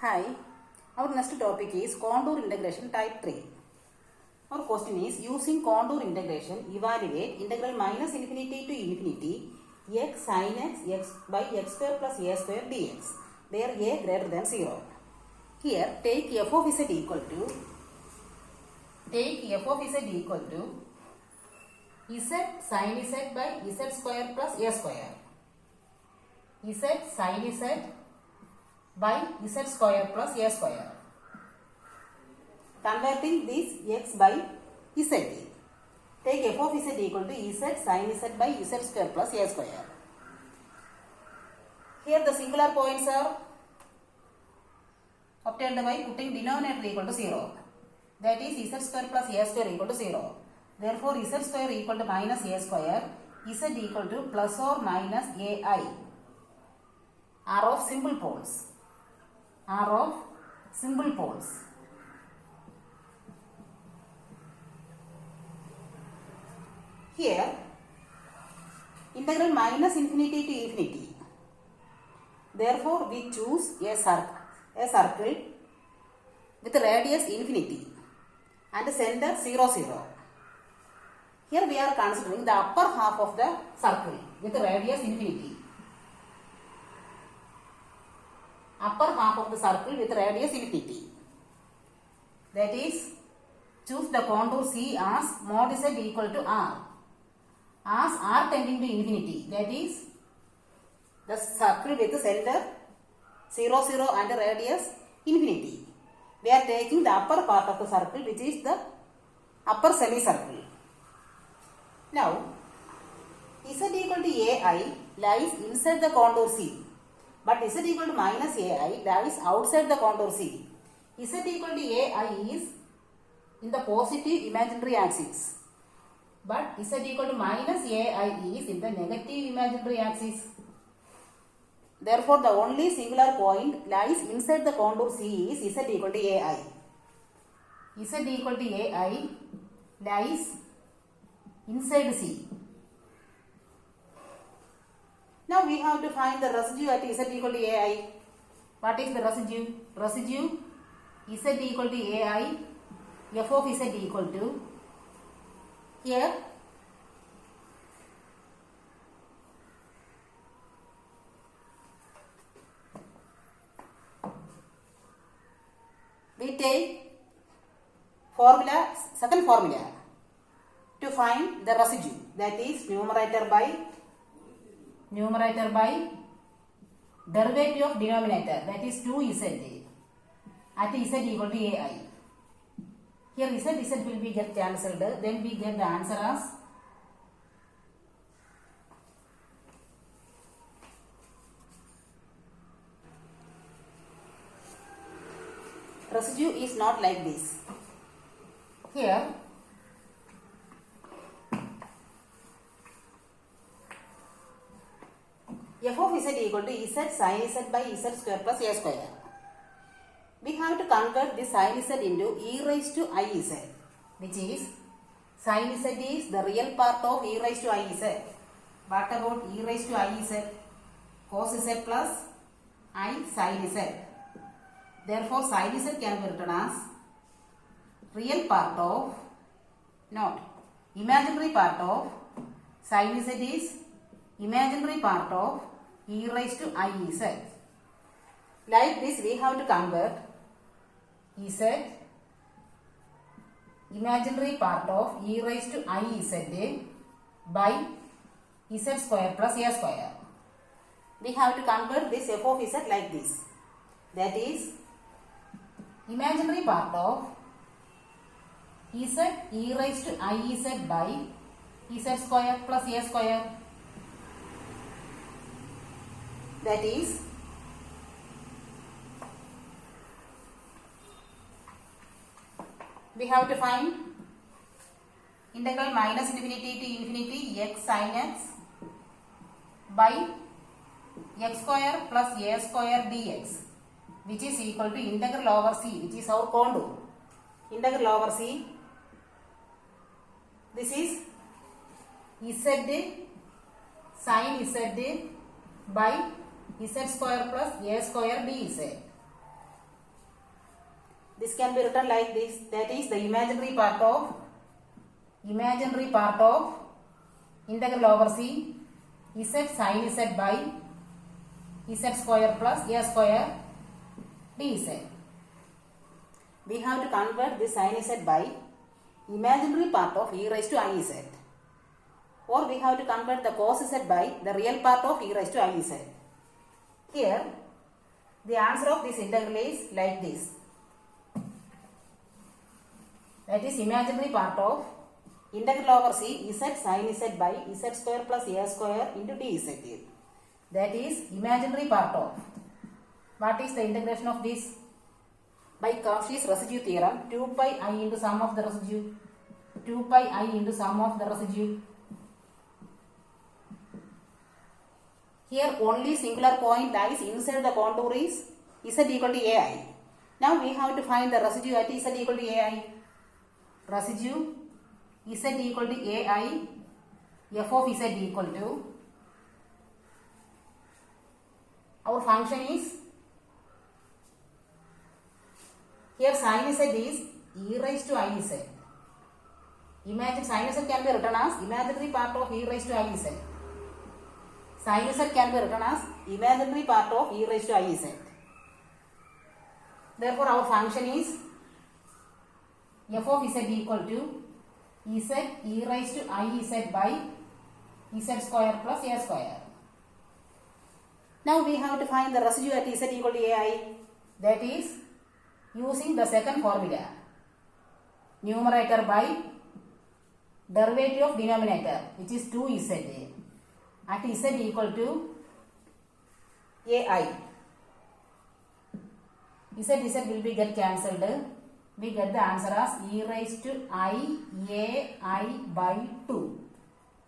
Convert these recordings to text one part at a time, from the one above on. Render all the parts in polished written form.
Hi, our next topic is contour integration type 3. Our question is using contour integration, evaluate integral minus infinity to infinity x sin x by x square plus a square dx, where a greater than 0. Here, take f of z equal to z sin z by z square plus a square. Z sin z by z square plus a square. Converting this x by z. Take f of z equal to z sin z by z square plus a square. Here the singular points are obtained by putting denominator equal to 0. That is z square plus a square equal to 0. Therefore z square equal to minus a square, z equal to plus or minus ai are of simple poles. Here, integral minus infinity to infinity. Therefore, we choose a circle with radius infinity and center 0, 0. Here we are considering the upper half of the circle with radius infinity. Upper half of the circle with radius infinity. That is, choose the contour C as mod z equal to r. As r tending to infinity, that is, the circle with center 0, 0 and radius infinity. We are taking the upper part of the circle, which is the upper semicircle. Now, z equal to ai lies inside the contour C. But z equal to minus ai lies outside the contour C. Z equal to ai is in the positive imaginary axis. But z equal to minus ai is in the negative imaginary axis. Therefore, the only singular point lies inside the contour C is z equal to ai. Z equal to ai lies inside C. Now we have to find the residue at z equal to ai. What is the residue? Residue z equal to ai, f of z equal to, here we take second formula to find the residue, that is numerator by derivative of denominator, that is 2z at z equal to ai. Here z will be get cancelled, then we get the answer as residue is not like this. Here f of z equal to z sin z by z square plus a square. We have to convert this sin z into e raised to I z, which is sin z is the real part of e raised to I z. What about e raised to I z? Cos z plus I sin z. Therefore, sin z can be written as real part of, not imaginary part of, sin z is imaginary part of e raised to I z. Like this, we have to convert z imaginary part of e raised to I z by z square plus a square. We have to convert this f of z like this. That is, imaginary part of z e raised to I z by z square plus a square. That is, we have to find integral minus infinity to infinity x sin x by x square plus a square dx, which is equal to integral over c, which is our contour. Integral over c, this is z sin z by z square plus a square dz. this can be written like this. That is the imaginary part of integral over c z sin z by z square plus a square dz. We have to convert this sin z by imaginary part of e raised to I z, or we have to convert the cos z by the real part of e raised to I z. Here the answer of this integral is like this. That is imaginary part of integral over c z sin z by z square plus a square into dz. That is imaginary part of. What is the integration of this? By Cauchy's residue theorem, 2 pi I into sum of the residue. 2 pi I into sum of the residue. Here only singular point lies inside the contour is z equal to ai. Now we have to find the residue at z equal to ai. Residue z equal to ai, f of z equal to, our function is, here sin z is e raised to I z. Imagine sin z can be written as imaginary part of e raised to I z. Sin z can be written as imaginary part of e raised to I z. Therefore our function is f of z equal to z e raised to I z by z square plus a square. Now we have to find the residue at z equal to ai. That is using the second formula. Numerator by derivative of denominator, which is 2z at z equal to ai. Z will be get cancelled. We get the answer as e raised to I ai by 2,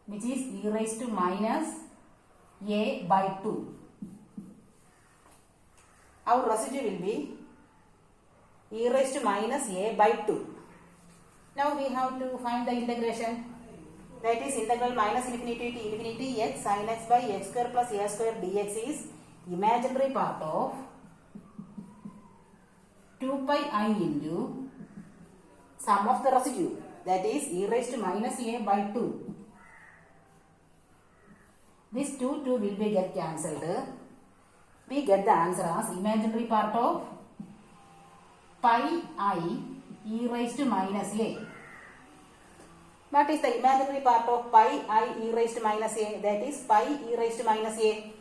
which is e raised to minus a by 2. Our residue will be e raised to minus a by 2. Now we have to find the integration. That is integral minus infinity to infinity x sin x by x square plus a square dx is imaginary part of 2 pi I into sum of the residue. That is e raised to minus a by 2. This 2 will be get cancelled. We get the answer as imaginary part of pi I e raised to minus a. What is the imaginary part of pi I e raised to minus a? That is pi e raised to minus a.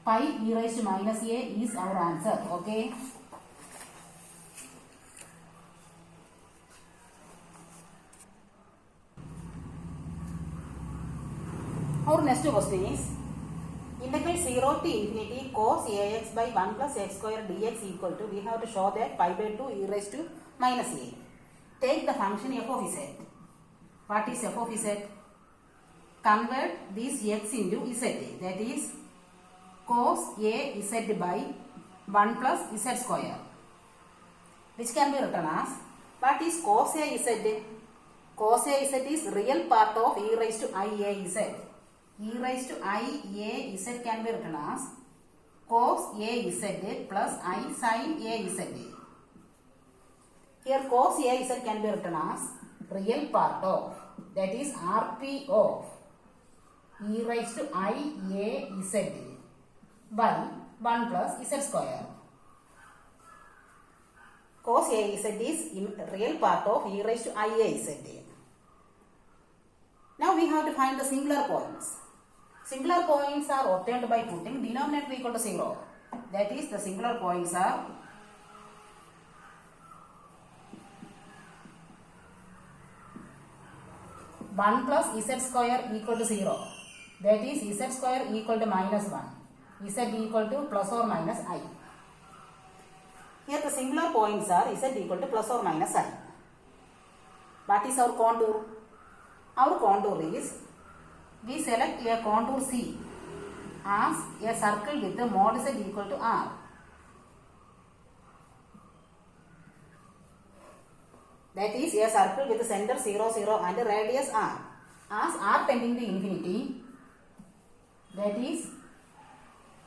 Pi e raised to minus a is our answer. Okay. Our next question is integral 0 to infinity cos ax by 1 plus x square dx equal to, we have to show that pi by 2 e raised to minus a. Take the function f of z. What is f of z? Convert this x into z. That is cos a z by 1 plus z square, which can be written as, what is cos a z? Cos a z is real part of e raised to I a z. E raised to I a z can be written as cos a z plus I sin a z. Here cos a z can be written as real part of, that is rp of e raised to I a z by 1 plus z square. Cos a z is real part of e raised to I a z. Now we have to find the singular points. Singular points are obtained by putting denominator equal to 0. That is the singular points are one plus z square equal to 0. That is z square equal to minus 1. Z equal to plus or minus I. Here the singular points are z equal to plus or minus I. What is our contour? Our contour is, we select a contour C as a circle with the mod z equal to R. That is a circle with the center 0, 0 and radius R. As R tending to infinity, that is,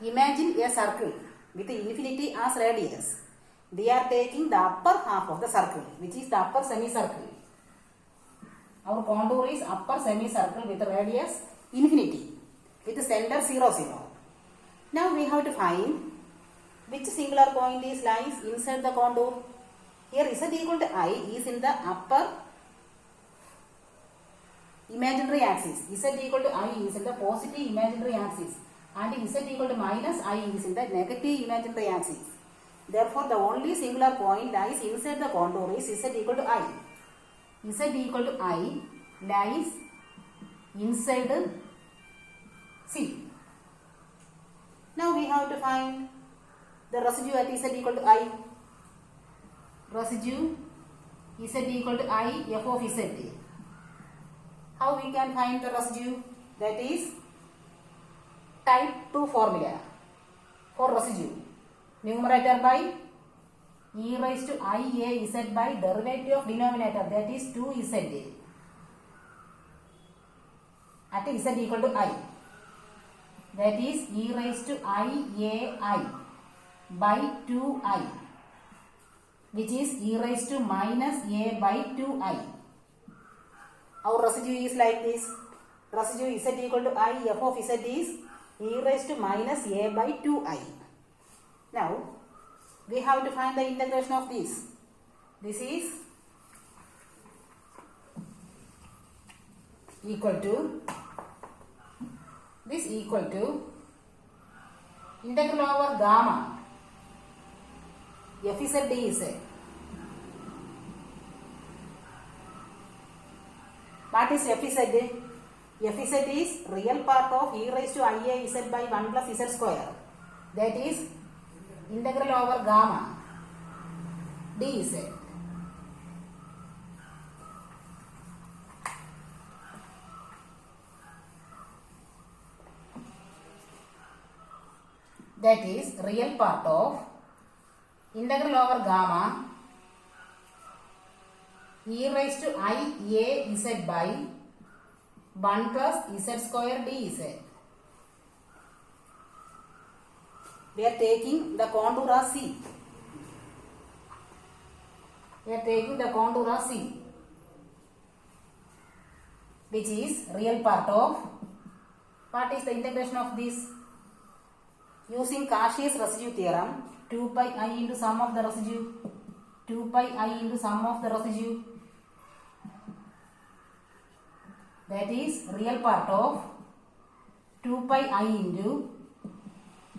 imagine a circle with infinity as radius. we are taking the upper half of the circle, which is the upper semicircle. Our contour is upper semicircle with radius infinity, with the center 0, 0. Now we have to find which singular point lies inside the contour. Here z equal to I is in the upper imaginary axis. Z equal to I is in the positive imaginary axis, and z equal to minus I is in the negative imaginary axis. Therefore, the only singular point lies inside the contour is z equal to I. Z equal to I lies inside C. Now we have to find the residue at z equal to I. Residue z equal to I f of z. How we can find the residue? That is type 2 formula for residue. Numerator by e raised to I a z by derivative of denominator, that is 2z at z equal to I. That is e raised to I a I by 2I, which is e raised to minus a by 2I. Our residue is like this. Residue z equal to I f of z is e raised to minus a by 2I. Now, we have to find the integration of this. This is equal to integral over gamma f z dz. What is f z? F z is real part of e raised to I a z by 1 plus z square. That is integral over gamma dz. That is real part of integral over gamma e raised to I a z by 1 plus z square dz. We are taking the contour as C. Which is real part of. What is the integration of this? Using Cauchy's residue theorem, 2 pi I into sum of the residue. 2 pi I into sum of the residue. That is real part of 2 pi I into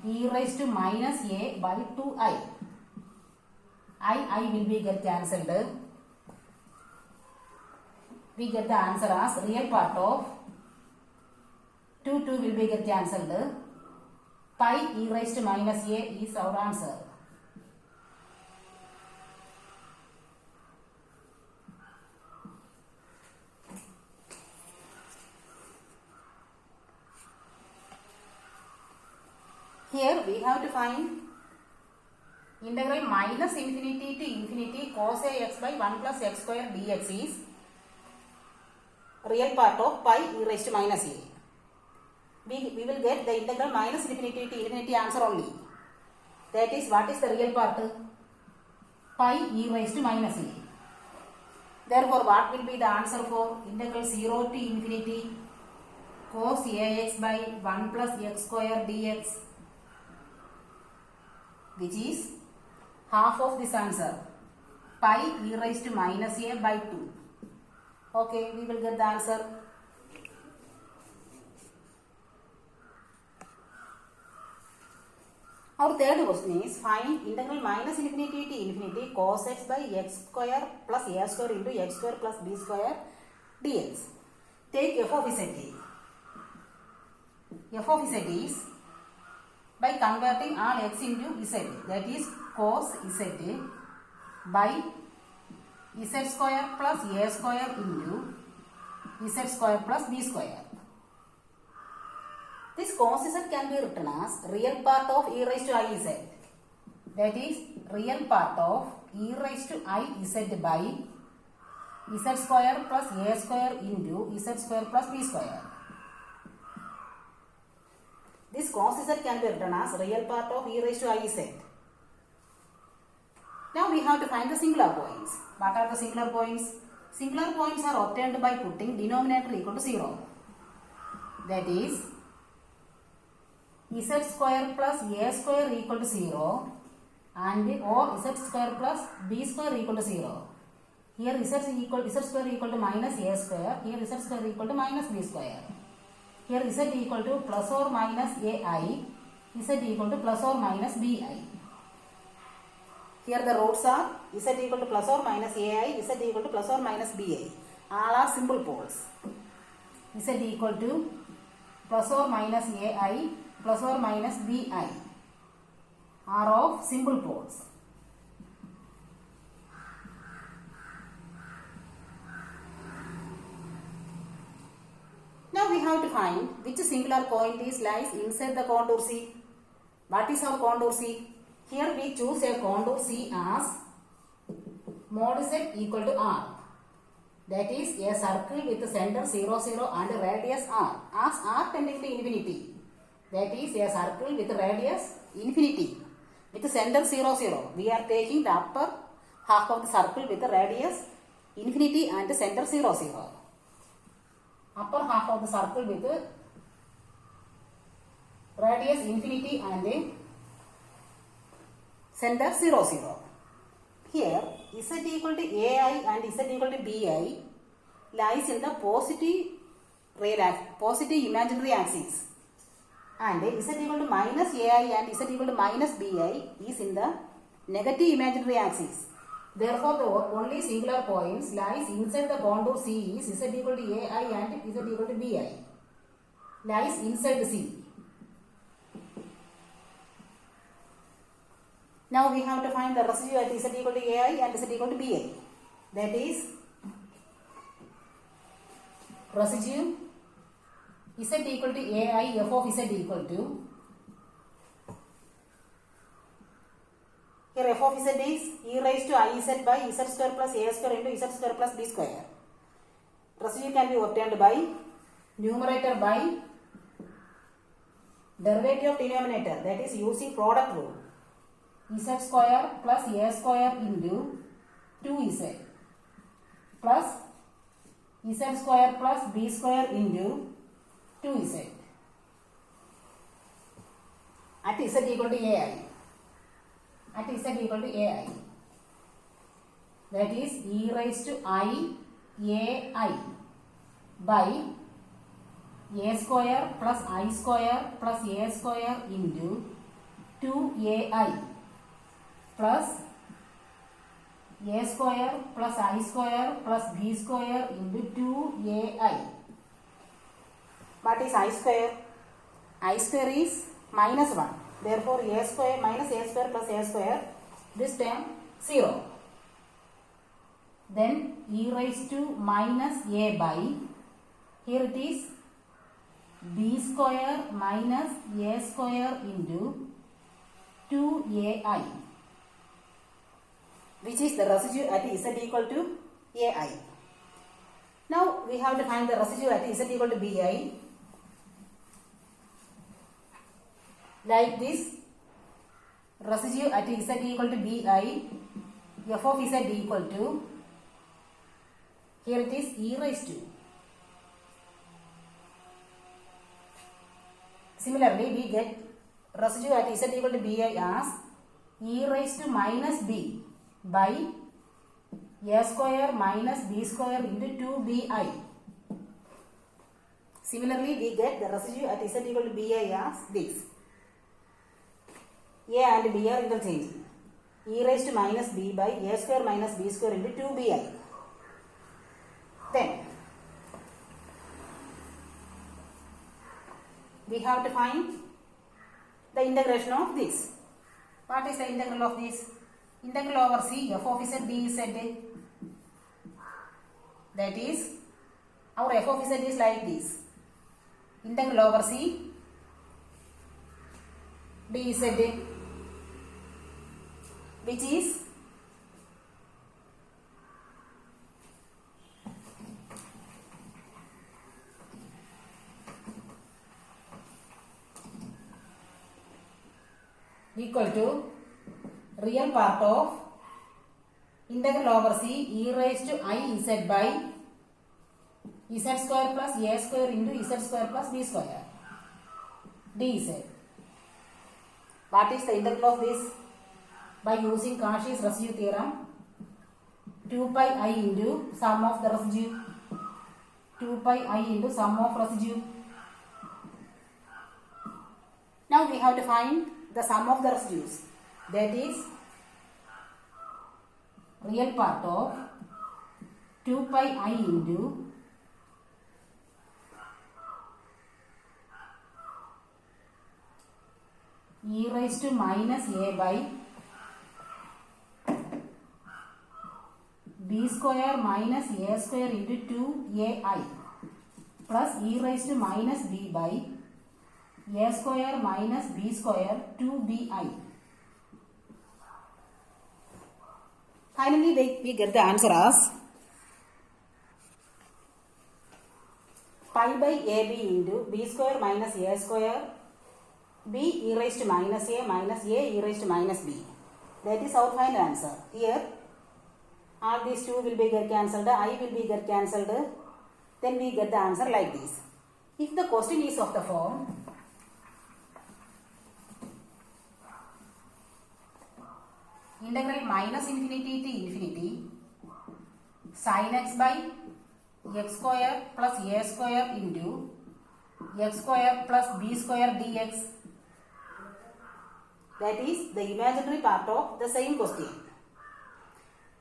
e raised to minus a by 2I. I will be get cancelled. We get the answer as real part of 2 will be get cancelled. Pi e raised to minus a is our answer. Here we have to find integral minus infinity to infinity cos a x by 1 plus x square dx is real part of pi e raised to minus a. We will get the integral minus infinity to infinity answer only. That is, what is the real part? Pi e raised to minus a. Therefore, what will be the answer for integral 0 to infinity cos ax by 1 plus x square dx, which is half of this answer, pi e raised to minus a by 2. Okay, we will get the answer. Our third question is find integral minus infinity to infinity cos x by x square plus a square into x square plus b square dx. Take f of z. F of z is by converting all x into z, that is cos z by z square plus a square into z square plus b square. This cos z can be written as real part of e raised to I z. That is real part of e raised to I z by z square plus a square into z square plus b square. This cos z can be written as real part of e raised to I z. Now we have to find the singular points. What are the singular points? Singular points are obtained by putting denominator equal to 0. That is z square plus a square equal to 0 and or z square plus b square equal to 0. Here z square equal to minus a square. Here z square equal to minus b square. Here z equal to plus or minus ai. Z equal to plus or minus bi. Here the roots are z equal to plus or minus ai, z equal to plus or minus bi. All are simple poles. Z equal to plus or minus ai, plus or minus bi are of simple poles. Now we have to find which singular point lies inside the contour C. What is our contour C? Here we choose a contour C as mod z equal to r. That is a circle with center 0, 0 and radius r. As r tending to infinity. That is a circle with radius infinity. With center 0, 0. We are taking the upper half of the circle with the radius infinity and center 0, 0. Upper half of the circle with radius infinity and center 0, 0. Here z equal to ai and z equal to bi lies in the positive imaginary axis, and z equal to minus ai and z equal to minus bi is in the negative imaginary axis. Therefore, the only singular points lies inside the contour C is z equal to ai and z equal to bi. Lies inside C. Now we have to find the residue at z equal to ai and z equal to bi. That is residue z equal to ai, f of z equal to, here f of z is e raised to iz by z square plus a square into z square plus b square. Residue can be obtained by numerator by derivative of denominator, that is using product rule. Z square plus a square into 2z plus z square plus b square into 2z at z equal to ai. At z equal to ai. That is e raised to I ai by a square plus I square plus a square into 2ai plus a square plus I square plus b square into 2ai. What is I square? I square is minus 1. Therefore, a square minus a square plus a square, this term 0. Then e raised to minus a by, here it is b square minus a square into 2ai, which is the residue at z equal to ai. Now we have to find the residue at z equal to bi. Like this, residue at z equal to bi, f of z equal to, here it is e raised to. Similarly, we get residue at z equal to bi as e raised to minus b by a square minus b square into 2bi. Similarly, we get the residue at z equal to bi as this. A and b are interchanging. E raised to minus b by a square minus b square into 2bi. Then we have to find the integration of this. What is the integral of this? Integral over c f of z dz. That is, our f of z is like this. Integral over c dz, which is equal to real part of integral over c e raised to I z by z square plus a square into z square plus b square dz. What is the integral of this? By using Cauchy's residue theorem, 2 pi I into sum of the residue, 2 pi I into sum of residue. Now we have to find the sum of the residues, that is real part of 2 pi I into e raised to minus a by b square minus a square into 2ai plus e raised to minus b by a square minus b square 2bi. Finally, we get the answer as pi by ab into b square minus a square b e raised to minus a e raised to minus b. That is our final answer. Here, all these two will be get cancelled, I will be get cancelled. Then we get the answer like this. If the question is of the form integral minus infinity to infinity sin x by x square plus a square into x square plus b square dx, that is the imaginary part of the same question.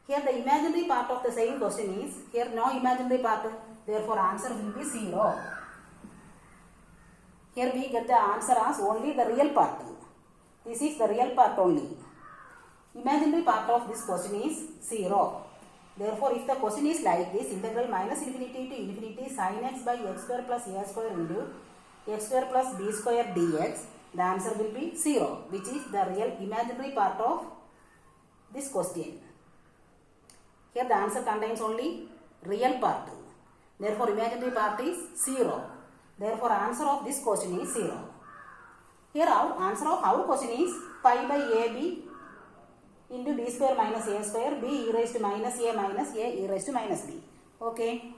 Here the imaginary part of the same question is, here no imaginary part, therefore answer will be 0. Here we get the answer as only the real part. This is the real part only. Imaginary part of this question is 0. Therefore, if the question is like this, integral minus infinity to infinity sin x by x square plus a square into x square plus b square dx, the answer will be 0, which is the real imaginary part of this question. Here the answer contains only real part. Therefore, imaginary part is 0. Therefore, answer of this question is 0. Here our answer of our question is pi by ab into b square minus a square b e raised to minus a e raised to minus b. Okay.